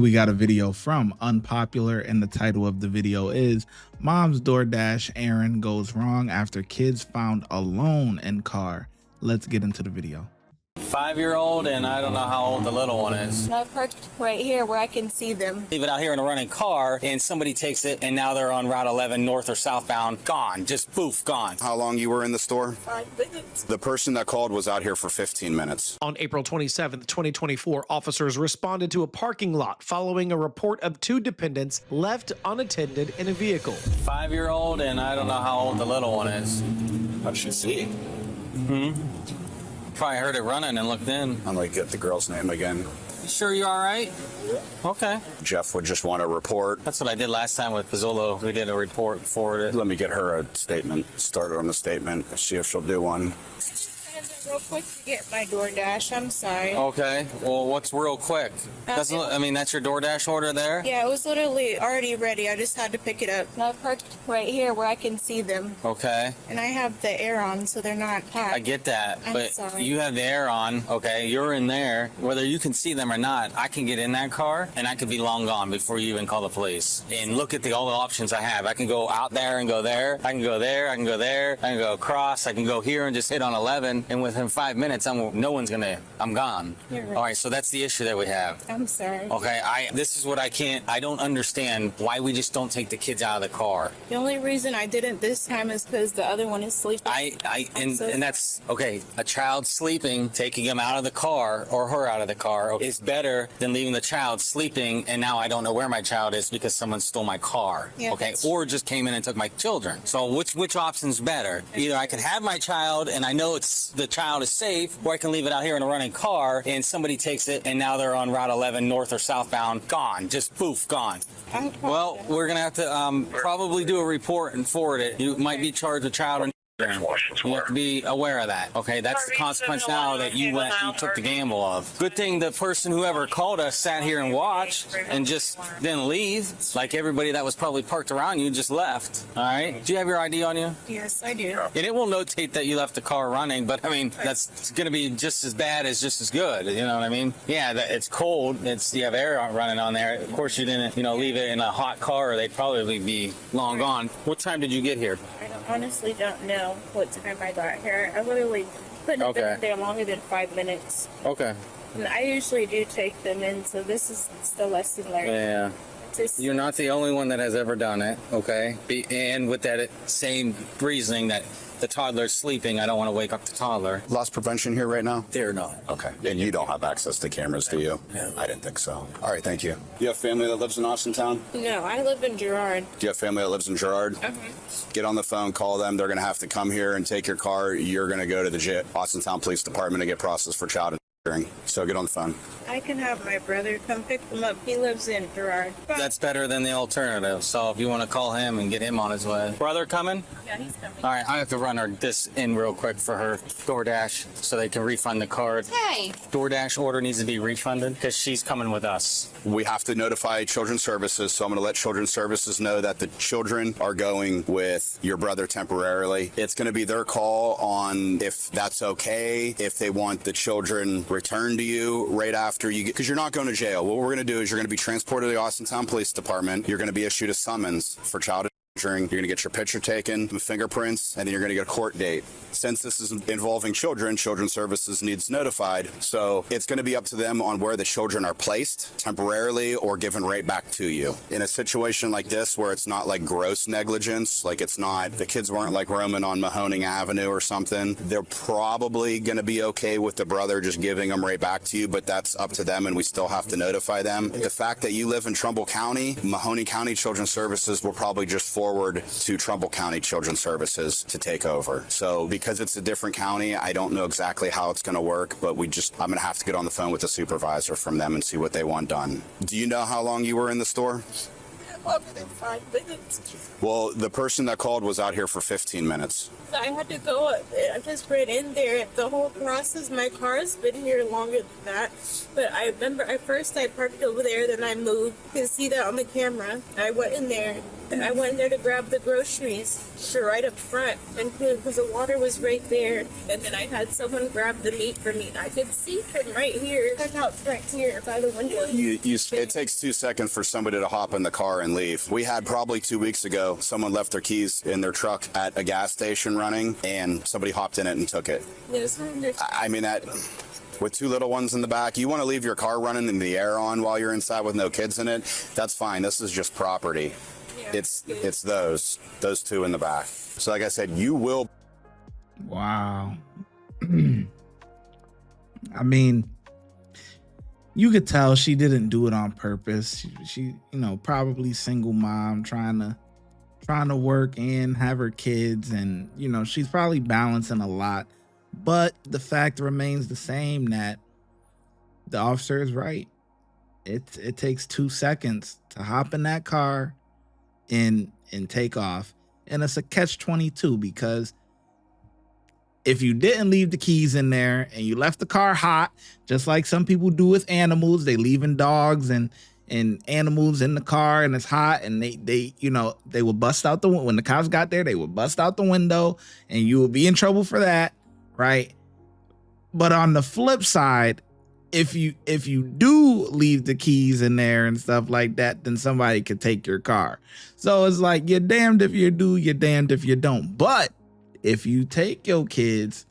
We got a video from Unpopular, and the title of the video is Mom's DoorDash Errand Goes Wrong After Kids Found Alone in Car. Let's get into the video. 5-year-old, and I don't know how old the little one is. I parked right here where I can see them. Leave it out here in a running car, and somebody takes it, and now they're on Route 11, north or southbound. Gone. Just poof, gone. How long you were in the store? 5 minutes. The person that called was out here for 15 minutes. On April 27, 2024, officers responded to a parking lot following a report of 2 dependents left unattended in a vehicle. 5-year-old, and I don't know how old the little one is. How does she see? Probably heard it running and looked in. I'm gonna get the girl's name again. You sure you all right? Okay. Jeff would just want a report. That's what I did last time with Pizzolo. We did a report, forwarded. Let me get her a statement. Start her on the statement. See if she'll do one. Real quick to get my DoorDash. I'm sorry. Okay. Well, what's real quick? That's your DoorDash order there? Yeah, it was literally already ready. I just had to pick it up. I parked right here where I can see them. Okay. And I have the air on, so they're not hot. I get that, I'm but sorry. you have the air on, okay? You're in there. Whether you can see them or not, I can get in that car, and I could be long gone before you even call the police. And look at all the options I have. I can go out there and go there. I can go there. I can go there. I can go across. I can go here and just hit on 11. And within 5 minutes, I'm gone. You're right. All right, so that's the issue that we have. I'm sorry. Okay, this is what I don't understand why we just don't take the kids out of the car. The only reason I didn't this time is because the other one is sleeping. And that's okay. A child sleeping, taking him out of the car or her out of the car is better than leaving the child sleeping. And now I don't know where my child is because someone stole my car. Yeah, okay, or just came in and took my children. So which option's better? Either I can have my child and I know the child is safe, or I can leave it out here in a running car and somebody takes it and now they're on Route 11, north or southbound. Gone. Just poof, gone. Well, we're gonna have to probably do a report and forward it. You might be charged with child or you have to be aware of that. Okay, that's the consequence now that you took the gamble of. Good thing the person, whoever called us, sat here and watched and just didn't leave. Like everybody that was probably parked around you just left. All right. Do you have your ID on you? Yes, I do. And it will notate that you left the car running, but I mean that's going to be just as bad as just as good. You know what I mean? Yeah, it's cold. You have air running on there. Of course, you didn't leave it in a hot car, or they'd probably be long gone. What time did you get here? I honestly don't know what time I got here. I literally couldn't have been there longer than 5 minutes. Okay. And I usually do take them in, so this is the lesson learned. Yeah. You're not the only one that has ever done it, okay? And with that same reasoning that the toddler's sleeping, I don't want to wake up the toddler. Loss prevention here right now? They're not. Okay. And you don't have access to cameras, do you? No. I didn't think so. All right, thank you. You have family that lives in Austintown? No, I live in Girard. Do you have family that lives in Girard? Get on the phone, call them. They're going to have to come here and take your car. You're going to go to the Austintown Police Department to get processed for child endangering. So get on the phone. I can have my brother come pick them up. He lives in Girard. That's better than the alternative. So if you want to call him and get him on his way. Brother coming? Yeah, he's coming. All right, I have to run this in real quick for her DoorDash so they can refund the card. Hey. DoorDash order needs to be refunded because she's coming with us. We have to notify Children's Services, so I'm going to let Children's Services know that the children are going with your brother temporarily. It's going to be their call on if that's okay, if they want the children returned to you right after you get, because you're not going to jail. What we're going to do is you're going to be transported to the Austintown Police Department. You're going to be issued a summons for child endangering. You're going to get your picture taken, some fingerprints, and then you're going to get a court date. Since this is involving children, Children's Services needs notified. So it's going to be up to them on where the children are placed temporarily or given right back to you. In a situation like this where it's not like gross negligence, like it's not, the kids weren't like roaming on Mahoning Avenue or something, they're probably going to be okay with the brother just giving them right back to you, but that's up to them and we still have to notify them. The fact that you live in Trumbull County, Mahoning County Children's Services will probably just forward to Trumbull County Children's Services to take over. So because it's a different county, I don't know exactly how it's going to work, but I'm going to have to get on the phone with the supervisor from them and see what they want done. Do you know how long you were in the store? Longer than 5 minutes. Well, the person that called was out here for 15 minutes. I had to go up. I just ran in there. The whole process, my car's been here longer than that. But I remember I parked over there, then I moved. You can see that on the camera. I went in there. I went there to grab the groceries. They're right up front, and because the water was right there, and then I had someone grab the meat for me. I could see him right here, out right here by the window. It takes 2 seconds for somebody to hop in the car and leave. We had probably 2 weeks ago, someone left their keys in their truck at a gas station running, and somebody hopped in it and took it. Yes, I mean, that with 2 little ones in the back, you want to leave your car running and the air on while you're inside with no kids in it, that's fine. This is just property. yeah, It's those 2 in the back. So like I said, you will. Wow. I mean, you could tell she didn't do it on purpose. She probably single mom trying to work and have her kids, and she's probably balancing a lot. But the fact remains the same that the officer is right. It takes 2 seconds to hop in that car and take off. And it's a catch-22, because if you didn't leave the keys in there and you left the car hot, just like some people do with animals, they leaving dogs and animals in the car and it's hot, and they will bust out when the cops got there, they would bust out the window and you will be in trouble for that, right? But on the flip side, if you do leave the keys in there and stuff like that, then somebody could take your car. So it's like, you're damned if you do, you're damned if you don't. But if you take your kids,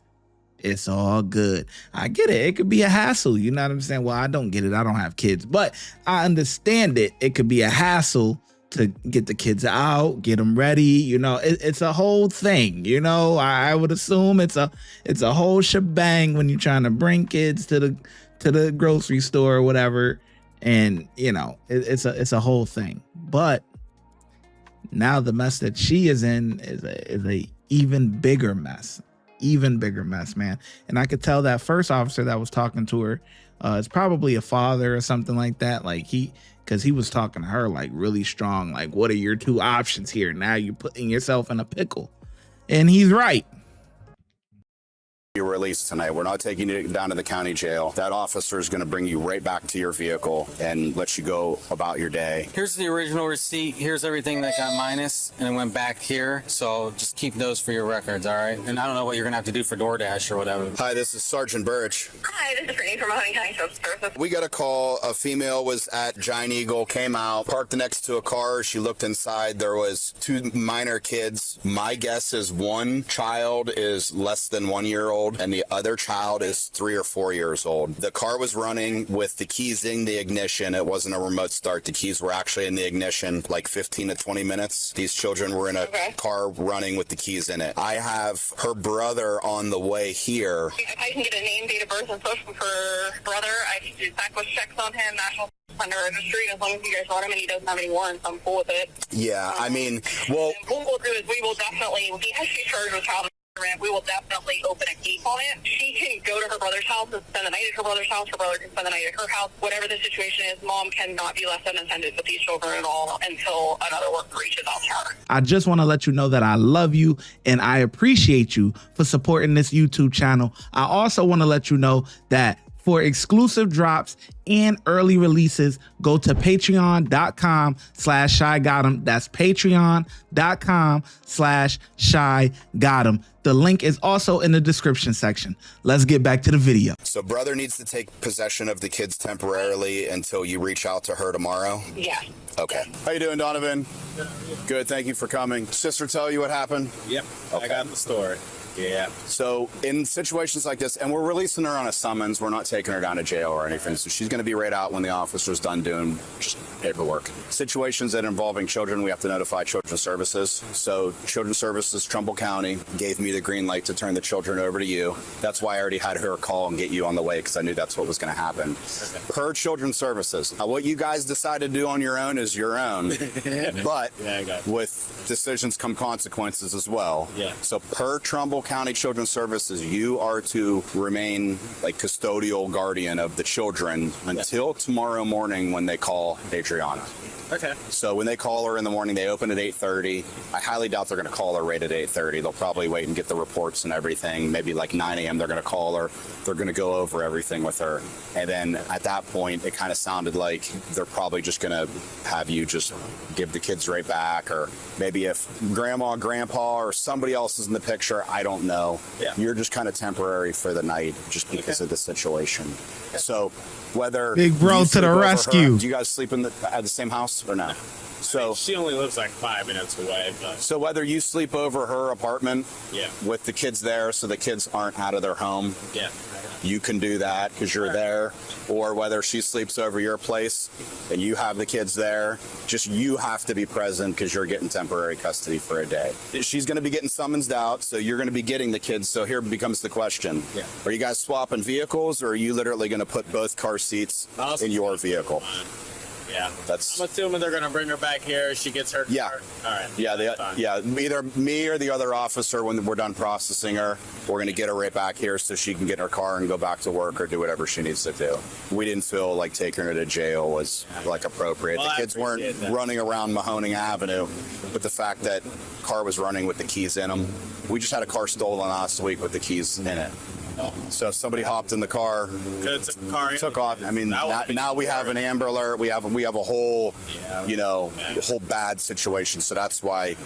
it's all good. I get it. It could be a hassle. You know what I'm saying? Well, I don't get it. I don't have kids, but I understand it. It could be a hassle to get the kids out, get them ready. It's a whole thing. I would assume it's a whole shebang when you're trying to bring kids to the grocery store or whatever. And it's a whole thing. But now the mess that she is in is a even bigger mess, man. And I could tell that first officer that was talking to her, it's probably a father or something like that. Because he was talking to her like really strong, like, what are your 2 options here? Now you're putting yourself in a pickle. And he's right. You're released tonight. We're not taking you down to the county jail. That officer is going to bring you right back to your vehicle and let you go about your day. Here's the original receipt. Here's everything that got minus and it went back here. So just keep those for your records, all right? And I don't know what you're going to have to do for DoorDash or whatever. Hi, this is Sergeant Birch. Hi, this is Brittany from Mahoney County Social Services. We got a call. A female was at Giant Eagle, came out, parked next to a car. She looked inside. There was 2 minor kids. My guess is one child is less than 1 year old and the other child is 3 or 4 years old. The car was running with the keys in the ignition. It wasn't a remote start. The keys were actually in the ignition like 15 to 20 minutes. These children were in a car running with the keys in it. I have her brother on the way here. If I can get a name, date of birth, and social for brother, I can do backwards checks on him, national under registry, as long as you guys want him and he doesn't have any warrants, I'm cool with it. Yeah, I mean, well, what we'll do is we will definitely, because she's charged with child abandonment, we will definitely open a case on it. She can go to her brother's house and spend the night at her brother's house. Her brother can spend the night at her house. Whatever the situation is, mom cannot be left unattended with these children at all until another worker reaches out to her. I just want to let you know that I love you and I appreciate you for supporting this YouTube channel. I also want to let you know that for exclusive drops and early releases, go to patreon.com/ShyGotEm. That's patreon.com/ShyGotEm. The link is also in the description section. Let's get back to the video. So brother needs to take possession of the kids temporarily until you reach out to her tomorrow? Yeah. Okay. How you doing, Donovan? Good, thank you for coming. Sister tell you what happened? Yep, okay. I got the story. Yeah. So in situations like this, and we're releasing her on a summons, we're not taking her down to jail or anything, so she's going to be right out when the officer's done doing just paperwork. Situations that involving children, we have to notify Children's Services. So Children's Services, Trumbull County, gave me the green light to turn the children over to you. That's why I already had her call and get you on the way, because I knew that's what was going to happen. Per Children's Services. Now, what you guys decide to do on your own is your own, but with decisions come consequences as well. Yeah. So per Trumbull Trumbull County Children's Services, you are to remain like custodial guardian of the children until tomorrow morning when they call Adriana. Okay. So when they call her in the morning, they open at 8:30. I highly doubt they're going to call her right at 8:30. They'll probably wait and get the reports and everything. Maybe like 9 a.m. they're going to call her. They're going to go over everything with her. And then at that point, it kind of sounded like they're probably just going to have you just give the kids right back. Or maybe if grandma, grandpa, or somebody else is in the picture, I don't know. Yeah. You're just kind of temporary for the night just because of the situation. So whether Big bro you to the sleep over her- rescue. do you guys sleep at the same house or no? So She only lives like 5 minutes away, but so whether you sleep over her apartment yeah. with the kids there so the kids aren't out of their home, Yeah. you can do that because you're there, or whether she sleeps over your place and you have the kids there, just you have to be present because you're getting temporary custody for a day. She's going to be getting summonsed out, so you're going to be getting the kids. So here becomes the question. Yeah. Are you guys swapping vehicles, or are you literally going to put both car seats in your vehicle? Yeah. That's I'm assuming they're going to bring her back here. She gets her Yeah. car. All right. Yeah, Fine. either me or the other officer, when we're done processing her, we're going to get her right back here so she can get in her car and go back to work or do whatever she needs to do. We didn't feel like taking her to jail was like appropriate. Well, The I kids weren't appreciate that. running around Mahoning Avenue, but the fact that car was running with the keys in them. We just had a car stolen last week with the keys in it. So if somebody hopped in the car, Good took the car in. took off. I mean, That would be now we have an Amber Alert. We have a whole, Yeah. a whole bad situation. So that's why,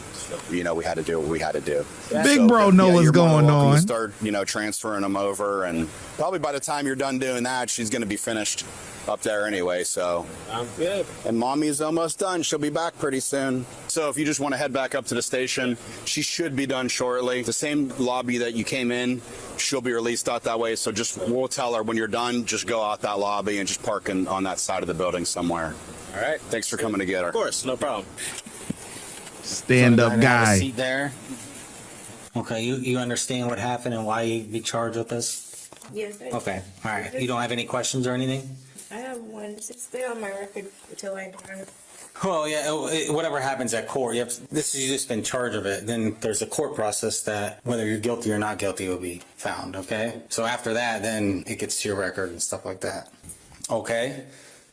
we had to do what we had to do. Big bro know what's you're more than going welcome to on. Start, transferring them over, and probably by the time you're done doing that, she's going to be finished up there anyway. So, I'm good. and mommy's almost done. She'll be back pretty soon. So if you just want to head back up to the station, she should be done shortly. The same lobby that you came in, she'll be released out that way. So we'll tell her when you're done, just go out that lobby and just park on that side of the building somewhere. All right. Thanks for coming to get her. Of course. No problem. Stand So up I have a guy. seat there. Okay, you understand what happened and why you be charged with this? Yes, I Okay, all right. You don't have any questions or anything? I have one. It's there on my record until I learn. Well, yeah, whatever happens at court, this is just in charge of it. Then there's a court process that whether you're guilty or not guilty will be found, okay? So after that, then it gets to your record and stuff like that. Okay?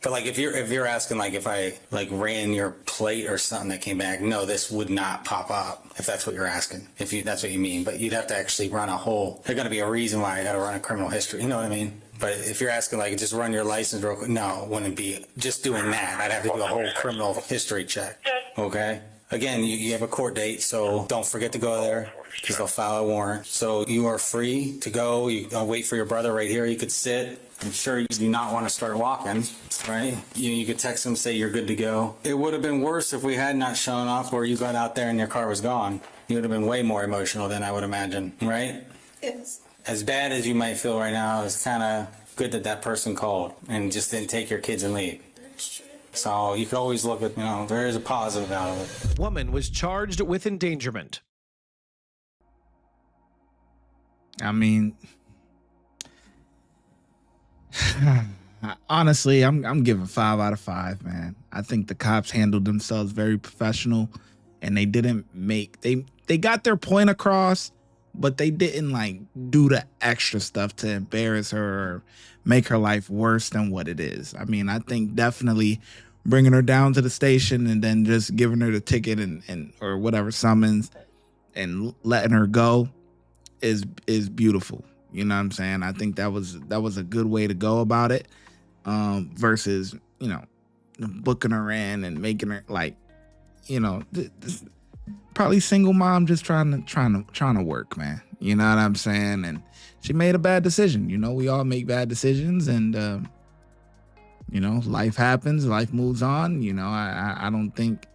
But like if you're asking like if I like ran your plate or something that came back, no, this would not pop up if that's what you're asking. That's what you mean. But you'd have to actually run a whole, there's gotta be a reason why I gotta run a criminal history, you know what I mean? But if you're asking like just run your license real quick, no, it wouldn't be just doing that. I'd have to do a whole criminal history check. Okay? Again, you have a court date, so don't forget to go there because they'll file a warrant. So you are free to go. I'll wait for your brother right here. You could sit. I'm sure you do not want to start walking, right? You could text him, say you're good to go. It would have been worse if we had not shown up or you got out there and your car was gone. You would have been way more emotional than I would imagine, right? Yes. As bad as you might feel right now, it's kind of good that person called and just didn't take your kids and leave. That's true. So you could always look at, there is a positive out of it. Woman was charged with endangerment. I mean, honestly, I'm giving 5 out of 5, man. I think the cops handled themselves very professional, and they didn't they got their point across, but they didn't like do the extra stuff to embarrass her or make her life worse than what it is. I mean, I think definitely bringing her down to the station and then just giving her the ticket and or whatever summons and letting her go is beautiful. You know what I'm saying? I think that was a good way to go about it, versus booking her in and making her like, probably single mom just trying to work, man. You know what I'm saying? And she made a bad decision. We all make bad decisions, and life happens, life moves on. I don't think,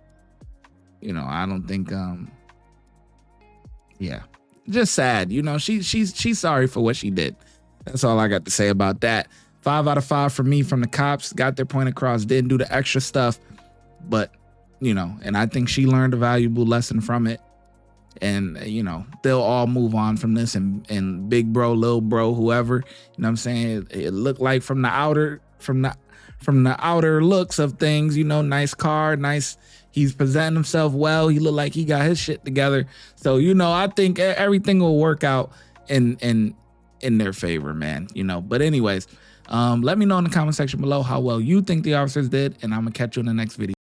yeah, just sad. She's sorry for what she did. That's all I got to say about that. 5 out of 5 for me from the cops. Got their point across, didn't do the extra stuff, but and I think she learned a valuable lesson from it. And they'll all move on from this, and big bro, little bro, whoever, what I'm saying, it looked like from the outer from the outer looks of things, you know, nice car, nice. He's presenting himself well. He looked like he got his shit together. So, you know, I think everything will work out in their favor, man. You know, but anyways, let me know in the comment section below how well you think the officers did, and I'm gonna catch you in the next video.